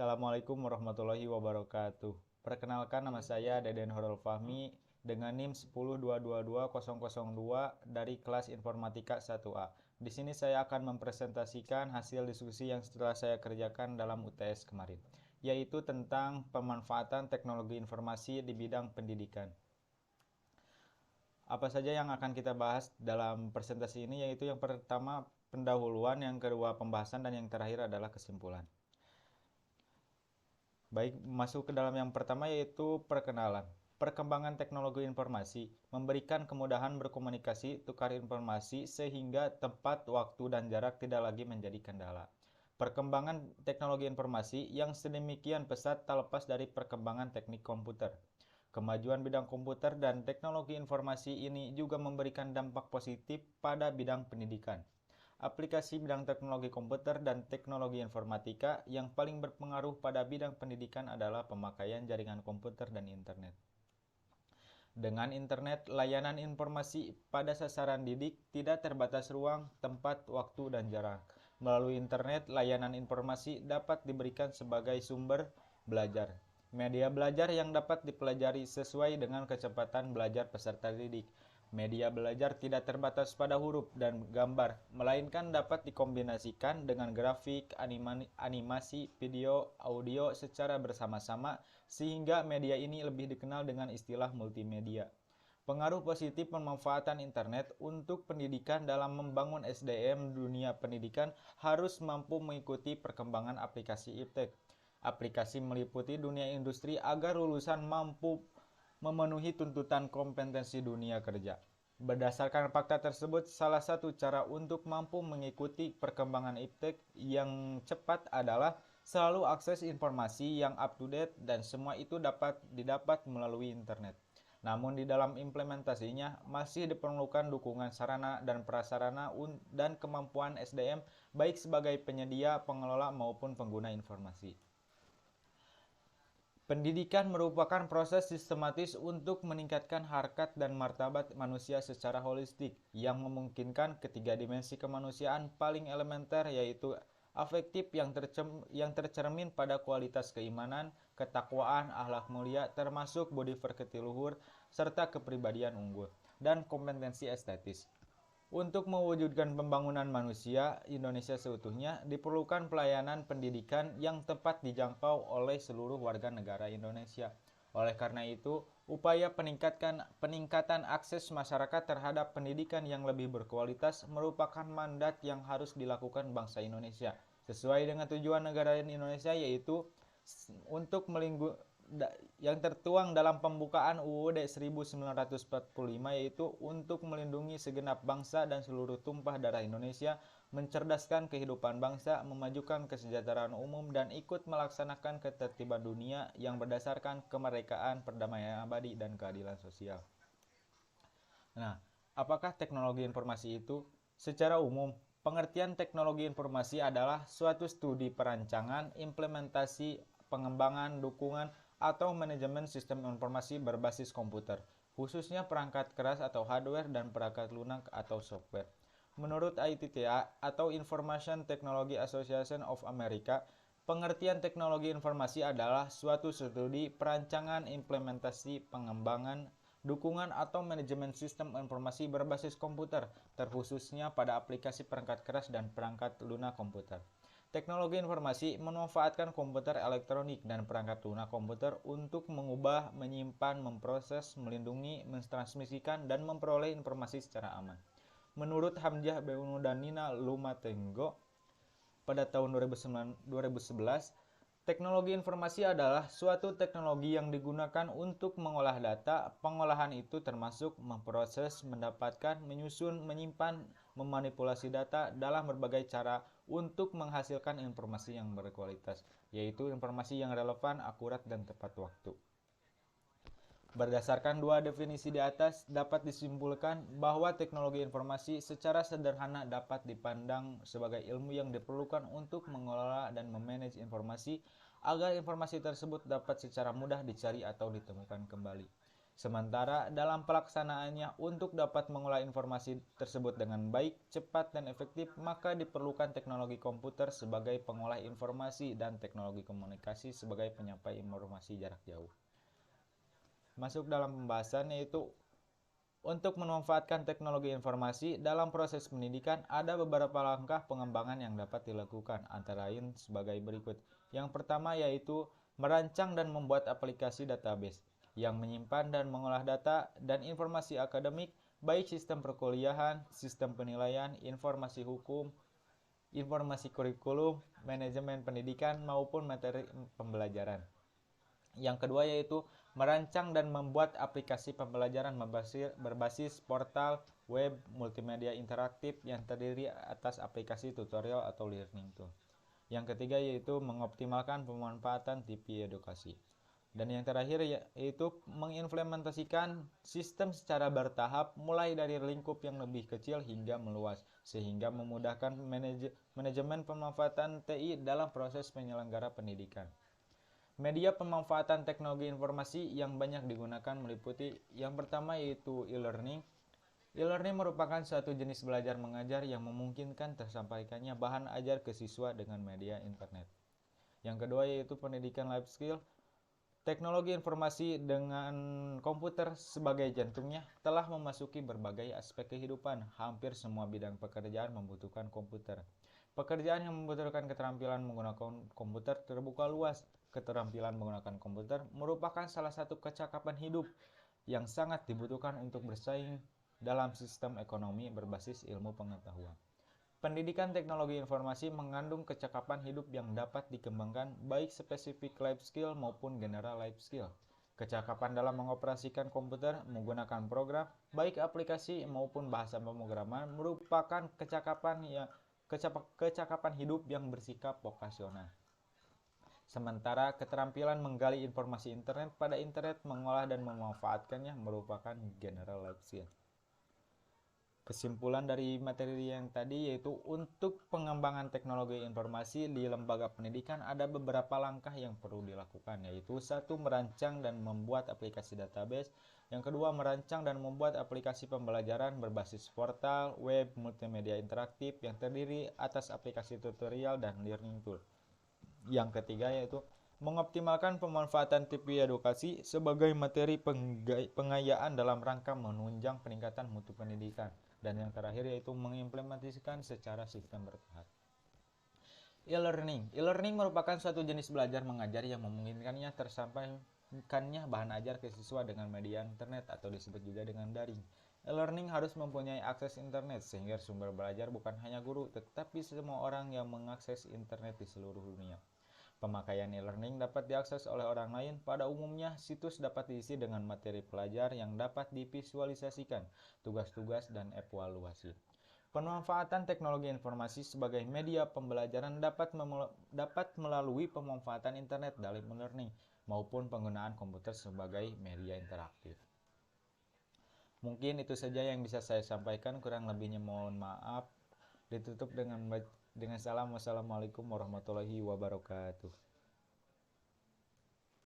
Assalamualaikum warahmatullahi wabarakatuh. Perkenalkan, nama saya Deden Horol Fahmi dengan NIM 102222002 dari kelas Informatika 1A. Di sini saya akan mempresentasikan hasil diskusi yang setelah saya kerjakan dalam UTS kemarin, yaitu tentang pemanfaatan teknologi informasi di bidang pendidikan. Apa saja yang akan kita bahas dalam presentasi ini, yaitu yang pertama pendahuluan, yang kedua pembahasan, dan yang terakhir adalah kesimpulan. Baik, masuk ke dalam yang pertama, yaitu perkenalan. Perkembangan teknologi informasi memberikan kemudahan berkomunikasi, tukar informasi, sehingga tempat, waktu, dan jarak tidak lagi menjadi kendala. Perkembangan teknologi informasi yang sedemikian pesat tak lepas dari perkembangan teknik komputer. Kemajuan bidang komputer dan teknologi informasi ini juga memberikan dampak positif pada bidang pendidikan. Aplikasi bidang teknologi komputer dan teknologi informatika yang paling berpengaruh pada bidang pendidikan adalah pemakaian jaringan komputer dan internet. Dengan internet, layanan informasi pada sasaran didik tidak terbatas ruang, tempat, waktu, dan jarak. Melalui internet, layanan informasi dapat diberikan sebagai sumber belajar. Media belajar yang dapat dipelajari sesuai dengan kecepatan belajar peserta didik. Media belajar tidak terbatas pada huruf dan gambar, melainkan dapat dikombinasikan dengan grafik, animasi, video, audio secara bersama-sama, sehingga media ini lebih dikenal dengan istilah multimedia. Pengaruh positif pemanfaatan internet untuk pendidikan dalam membangun SDM dunia pendidikan harus mampu mengikuti perkembangan aplikasi iptek. Aplikasi meliputi dunia industri agar lulusan mampu memenuhi tuntutan kompetensi dunia kerja. Berdasarkan fakta tersebut, salah satu cara untuk mampu mengikuti perkembangan iptek yang cepat adalah selalu akses informasi yang up to date, dan semua itu dapat didapat melalui internet. Namun di dalam implementasinya masih diperlukan dukungan sarana dan prasarana dan kemampuan SDM baik sebagai penyedia, pengelola maupun pengguna informasi. Pendidikan merupakan proses sistematis untuk meningkatkan harkat dan martabat manusia secara holistik yang memungkinkan ketiga dimensi kemanusiaan paling elementer, yaitu afektif yang tercermin pada kualitas keimanan, ketakwaan, akhlak mulia, termasuk budi pekerti luhur, serta kepribadian unggul, dan kompetensi estetis. Untuk mewujudkan pembangunan manusia Indonesia seutuhnya, diperlukan pelayanan pendidikan yang tepat dijangkau oleh seluruh warga negara Indonesia. Oleh karena itu, upaya peningkatan akses masyarakat terhadap pendidikan yang lebih berkualitas merupakan mandat yang harus dilakukan bangsa Indonesia, sesuai dengan tujuan negara Indonesia, yaitu untuk yang tertuang dalam pembukaan UUD 1945, yaitu untuk melindungi segenap bangsa dan seluruh tumpah darah Indonesia, mencerdaskan kehidupan bangsa, memajukan kesejahteraan umum, dan ikut melaksanakan ketertiban dunia yang berdasarkan kemerdekaan, perdamaian abadi, dan keadilan sosial. Nah, apakah teknologi informasi itu? Secara umum, pengertian teknologi informasi adalah suatu studi perancangan, implementasi, pengembangan, dukungan, atau manajemen sistem informasi berbasis komputer, khususnya perangkat keras atau hardware dan perangkat lunak atau software. Menurut ITTA atau Information Technology Association of America, pengertian teknologi informasi adalah suatu studi perancangan, implementasi, pengembangan, dukungan, atau manajemen sistem informasi berbasis komputer, terkhususnya pada aplikasi perangkat keras dan perangkat lunak komputer. Teknologi informasi memanfaatkan komputer elektronik dan perangkat lunak komputer untuk mengubah, menyimpan, memproses, melindungi, mentransmisikan, dan memperoleh informasi secara aman. Menurut Hamzah Beunu dan Nina Lumatenggo pada tahun 2011, teknologi informasi adalah suatu teknologi yang digunakan untuk mengolah data. Pengolahan itu termasuk memproses, mendapatkan, menyusun, menyimpan, memanipulasi data dalam berbagai cara untuk menghasilkan informasi yang berkualitas, yaitu informasi yang relevan, akurat, dan tepat waktu. Berdasarkan dua definisi di atas, dapat disimpulkan bahwa teknologi informasi secara sederhana dapat dipandang sebagai ilmu yang diperlukan untuk mengelola dan memanage informasi agar informasi tersebut dapat secara mudah dicari atau ditemukan kembali. Sementara dalam pelaksanaannya untuk dapat mengolah informasi tersebut dengan baik, cepat, dan efektif, maka diperlukan teknologi komputer sebagai pengolah informasi dan teknologi komunikasi sebagai penyampai informasi jarak jauh. Masuk dalam pembahasan yaitu untuk memanfaatkan teknologi informasi dalam proses pendidikan ada beberapa langkah pengembangan yang dapat dilakukan, antara lain sebagai berikut. Yang pertama yaitu merancang dan membuat aplikasi database yang menyimpan dan mengolah data dan informasi akademik, baik sistem perkuliahan, sistem penilaian, informasi hukum, informasi kurikulum, manajemen pendidikan, maupun materi pembelajaran. Yang kedua yaitu merancang dan membuat aplikasi pembelajaran berbasis portal web multimedia interaktif yang terdiri atas aplikasi tutorial atau learning tool. Yang ketiga yaitu mengoptimalkan pemanfaatan TV edukasi. Dan yang terakhir yaitu mengimplementasikan sistem secara bertahap mulai dari lingkup yang lebih kecil hingga meluas sehingga memudahkan manajemen pemanfaatan TI dalam proses penyelenggara pendidikan. Media pemanfaatan teknologi informasi yang banyak digunakan meliputi yang pertama yaitu e-learning. E-learning merupakan suatu jenis belajar mengajar yang memungkinkan tersampaikannya bahan ajar ke siswa dengan media internet. Yang kedua yaitu pendidikan life skill. Teknologi informasi dengan komputer sebagai jantungnya telah memasuki berbagai aspek kehidupan. Hampir semua bidang pekerjaan membutuhkan komputer. Pekerjaan yang membutuhkan keterampilan menggunakan komputer terbuka luas. Keterampilan menggunakan komputer merupakan salah satu kecakapan hidup yang sangat dibutuhkan untuk bersaing dalam sistem ekonomi berbasis ilmu pengetahuan. Pendidikan teknologi informasi mengandung kecakapan hidup yang dapat dikembangkan baik spesifik life skill maupun general life skill. Kecakapan dalam mengoperasikan komputer menggunakan program, baik aplikasi maupun bahasa pemrograman merupakan kecakapan hidup yang bersikap vokasional. Sementara keterampilan menggali informasi internet pada internet, mengolah dan memanfaatkannya merupakan general life skill. Kesimpulan dari materi yang tadi yaitu untuk pengembangan teknologi informasi di lembaga pendidikan ada beberapa langkah yang perlu dilakukan, yaitu satu, merancang dan membuat aplikasi database. Yang kedua, merancang dan membuat aplikasi pembelajaran berbasis portal web multimedia interaktif yang terdiri atas aplikasi tutorial dan learning tool. Yang ketiga yaitu mengoptimalkan pemanfaatan TV edukasi sebagai materi pengayaan dalam rangka menunjang peningkatan mutu pendidikan. Dan yang terakhir yaitu mengimplementasikan secara sistem bertahap. E-learning. E-learning merupakan suatu jenis belajar mengajar yang memungkinkannya tersampaikannya bahan ajar ke siswa dengan media internet atau disebut juga dengan daring. E-learning harus mempunyai akses internet sehingga sumber belajar bukan hanya guru, tetapi semua orang yang mengakses internet di seluruh dunia. Pemakaian e-learning dapat diakses oleh orang lain. Pada umumnya, situs dapat diisi dengan materi pelajar yang dapat divisualisasikan, tugas-tugas, dan evaluasi. Pemanfaatan teknologi informasi sebagai media pembelajaran dapat melalui pemanfaatan internet dalam e-learning maupun penggunaan komputer sebagai media interaktif. Mungkin itu saja yang bisa saya sampaikan, kurang lebihnya mohon maaf. Ditutup dengan salam. Wassalamualaikum warahmatullahi wabarakatuh.